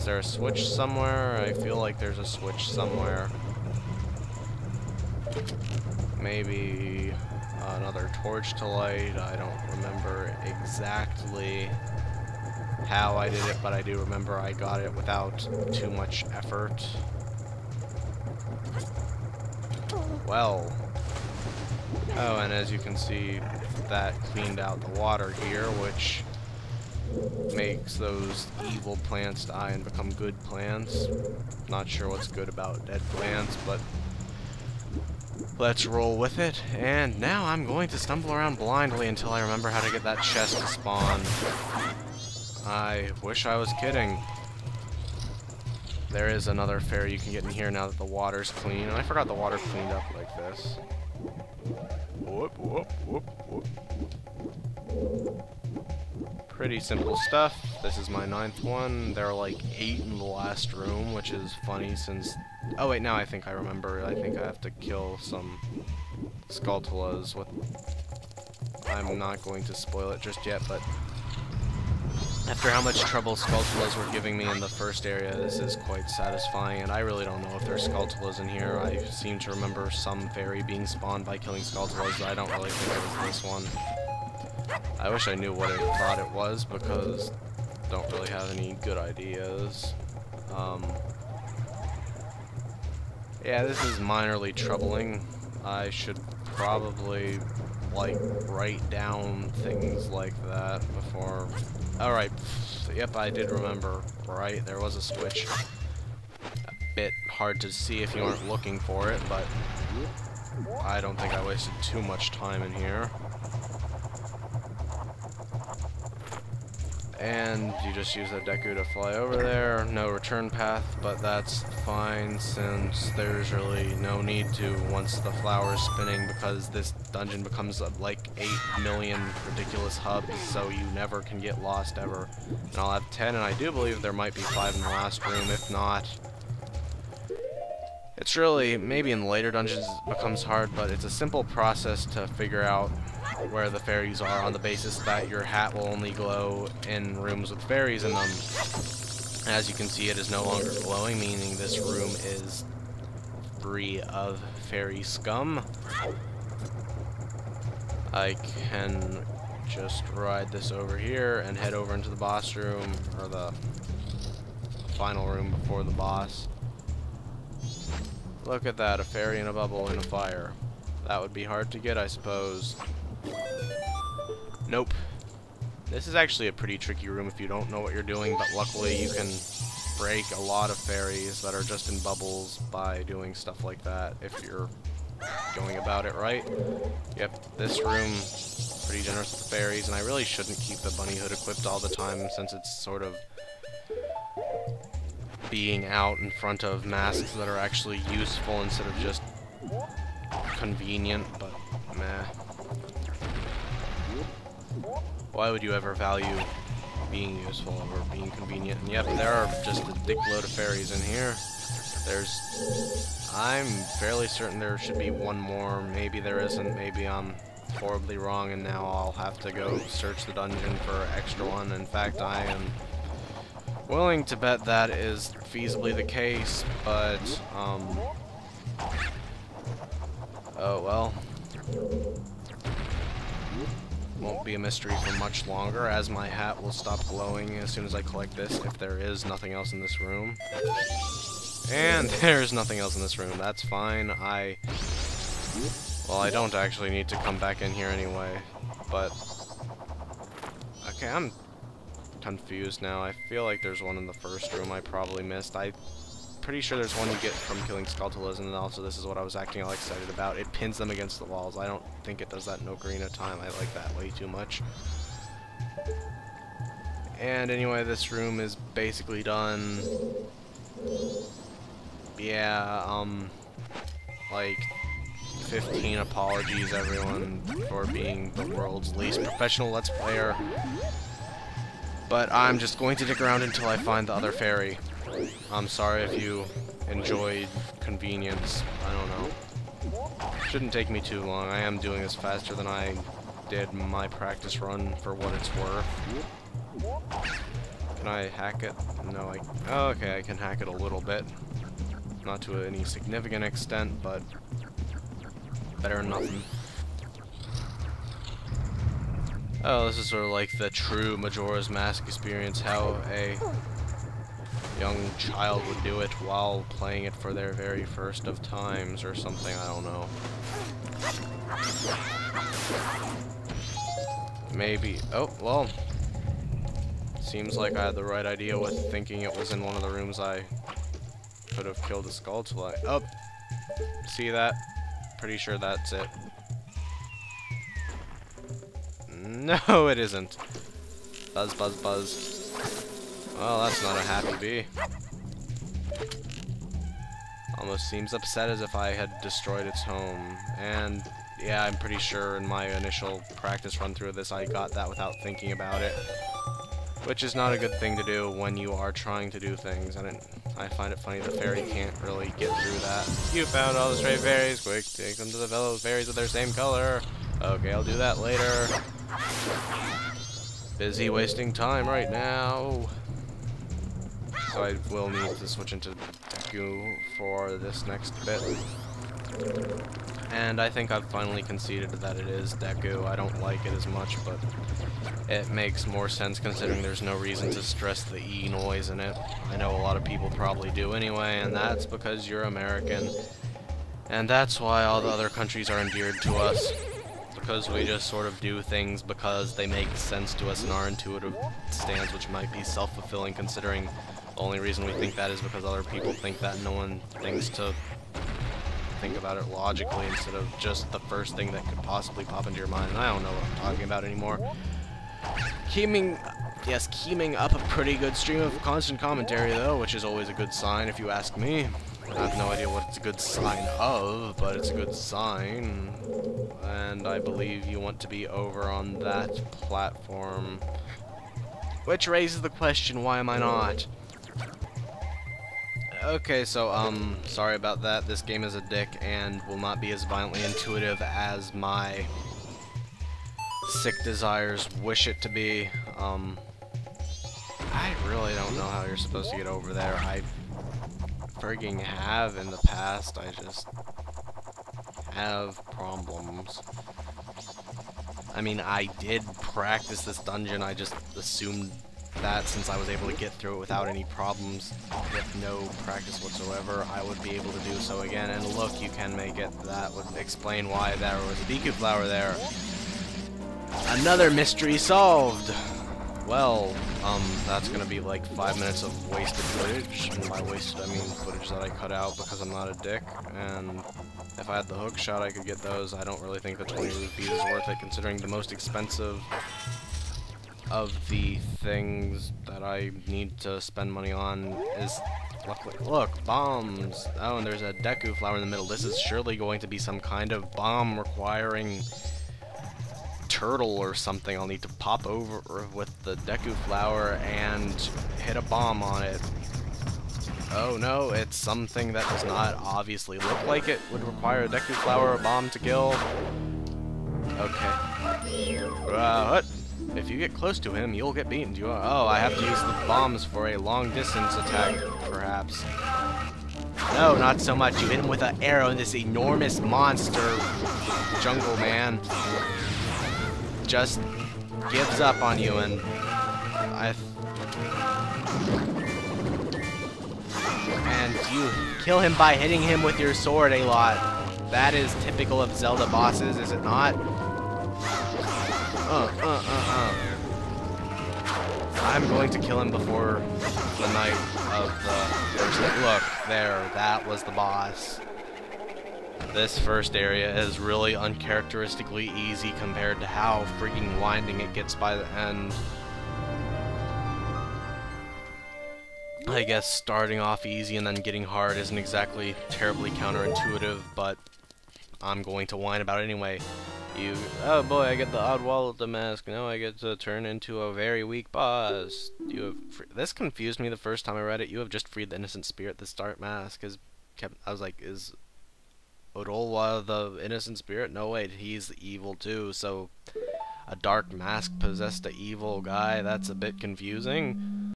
Is there a switch somewhere? I feel like there's a switch somewhere. Maybe another torch to light. I don't remember exactly how I did it, but I do remember I got it without too much effort. Well. Oh, and as you can see, that cleaned out the water here, which makes those evil plants die and become good plants. Not sure what's good about dead plants, but let's roll with it. And now I'm going to stumble around blindly until I remember how to get that chest to spawn. I wish I was kidding. There is another fairy you can get in here now that the water's clean. And I forgot the water cleaned up like this. Whoop, whoop, whoop, whoop. Pretty simple stuff. This is my 9th one. There are like 8 in the last room, which is funny since... Oh wait, now I think I remember. I think I have to kill some Skulltulas with... I'm not going to spoil it just yet, but... After how much trouble Skulltulas were giving me in the first area, this is quite satisfying, and I really don't know if there's Skulltulas in here. I seem to remember some fairy being spawned by killing Skulltulas, but I don't really think it was this one. I wish I knew what I thought it was, because I don't really have any good ideas. Yeah, this is minorly troubling. I should probably, like, write down things like that before... Alright, yep, I did remember, right? There was a switch. A bit hard to see if you aren't looking for it, but I don't think I wasted too much time in here. And you just use a Deku to fly over there. No return path, but that's fine since there's really no need to once the flower's spinning, because this dungeon becomes like 8 million ridiculous hubs, so you never can get lost ever. And I'll have 10, and I do believe there might be 5 in the last room. If not, it's really, maybe in later dungeons it becomes hard, but it's a simple process to figure out where the fairies are on the basis that your hat will only glow in rooms with fairies in them. As you can see, it is no longer glowing, meaning this room is free of fairy scum. I can just ride this over here and head over into the boss room, or the final room before the boss. Look at that, a fairy in a bubble in a fire. That would be hard to get, I suppose. Nope. This is actually a pretty tricky room if you don't know what you're doing, but luckily you can break a lot of fairies that are just in bubbles by doing stuff like that if you're going about it right. Yep, this room pretty generous with fairies, and I really shouldn't keep the bunny hood equipped all the time since it's sort of being out in front of masks that are actually useful instead of just convenient, but meh. Why would you ever value being useful over being convenient? And yep, there are just a dickload of fairies in here. I'm fairly certain there should be one more. Maybe there isn't. Maybe I'm horribly wrong, and now I'll have to go search the dungeon for an extra one. In fact, I am willing to bet that is feasibly the case, but, oh well. Won't be a mystery for much longer, as my hat will stop glowing as soon as I collect this, if there is nothing else in this room. And there's nothing else in this room. That's fine. Well, I don't actually need to come back in here anyway, but... Okay, I'm confused now. I feel like there's one in the first room I probably missed. I'm pretty sure there's one you get from killing Skulltulas, and also this is what I was acting all excited about. It pins them against the walls. I don't think it does that in Ocarina of Time. I like that way too much. And anyway, this room is basically done. Yeah, like 15 apologies everyone for being the world's least professional Let's Player. But I'm just going to dig around until I find the other fairy. I'm sorry if you enjoyed convenience. I don't know. Shouldn't take me too long. I am doing this faster than I did my practice run for what it's worth. Can I hack it? No, oh, okay, I can hack it a little bit. Not to any significant extent, but better than nothing. Oh, this is sort of like the true Majora's Mask experience, how a young child would do it while playing it for their very first of times or something, I don't know. Maybe. Oh, well. Seems like I had the right idea with thinking it was in one of the rooms I could have killed the skull till I... Oh! See that? Pretty sure that's it. No, it isn't. Buzz, buzz, buzz. Well, that's not a happy bee. Almost seems upset as if I had destroyed its home. And yeah, I'm pretty sure in my initial practice run through of this I got that without thinking about it. Which is not a good thing to do when you are trying to do things, and I find it funny the fairy can't really get through that. You found all the stray fairies, quick, take them to the fellow fairies of their same color. Okay, I'll do that later. Busy wasting time right now. So I will need to switch into Deku for this next bit. And I think I've finally conceded that it is Deku. I don't like it as much, but it makes more sense considering there's no reason to stress the E noise in it. I know a lot of people probably do anyway, and that's because you're American. And that's why all the other countries are endeared to us. Because we just sort of do things because they make sense to us in our intuitive stance, which might be self-fulfilling considering the only reason we think that is because other people think that and no one thinks to think about it logically instead of just the first thing that could possibly pop into your mind. And I don't know what I'm talking about anymore. Keeming up a pretty good stream of constant commentary though, which is always a good sign if you ask me. I have no idea what it's a good sign of, but it's a good sign. And I believe you want to be over on that platform. Which raises the question, why am I not? Okay, so, sorry about that. This game is a dick and will not be as violently intuitive as my sick desires wish it to be. I really don't know how you're supposed to get over there. I frigging have in the past. I just have problems. I mean, I did practice this dungeon. I just assumed that since I was able to get through it without any problems, with no practice whatsoever, I would be able to do so again. And look, you can make it. That would explain why there was a Deku flower there. Another mystery solved! Well, that's gonna be like 5 minutes of wasted footage. And by wasted, I mean footage that I cut out because I'm not a dick. And if I had the hook shot, I could get those. I don't really think the 20 rupees is worth it, considering the most expensive of the things that I need to spend money on is, luckily, look, bombs. Oh, and there's a Deku flower in the middle. This is surely going to be some kind of bomb requiring turtle or something. I'll need to pop over with the Deku flower and hit a bomb on it. Oh no, it's something that does not obviously look like it would require a Deku flower or bomb to kill. Okay. What? If you get close to him, you'll get beaten. Oh, I have to use the bombs for a long distance attack, perhaps. No, not so much. You hit him with an arrow and this enormous monster jungle man just gives up on you, and you kill him by hitting him with your sword a lot. That is typical of Zelda bosses, is it not? I'm going to kill him before the night of the first day. Look, there, that was the boss. This first area is really uncharacteristically easy compared to how freaking winding it gets by the end. I guess starting off easy and then getting hard isn't exactly terribly counterintuitive, but I'm going to whine about it anyway. Oh boy, I get the odolwa of the mask. Now I get to turn into a very weak boss. This confused me the first time I read it. You have just freed the innocent spirit. The start mask I was like, is Odolwa the innocent spirit? No, wait, he's evil too. So a dark mask possessed an evil guy. That's a bit confusing.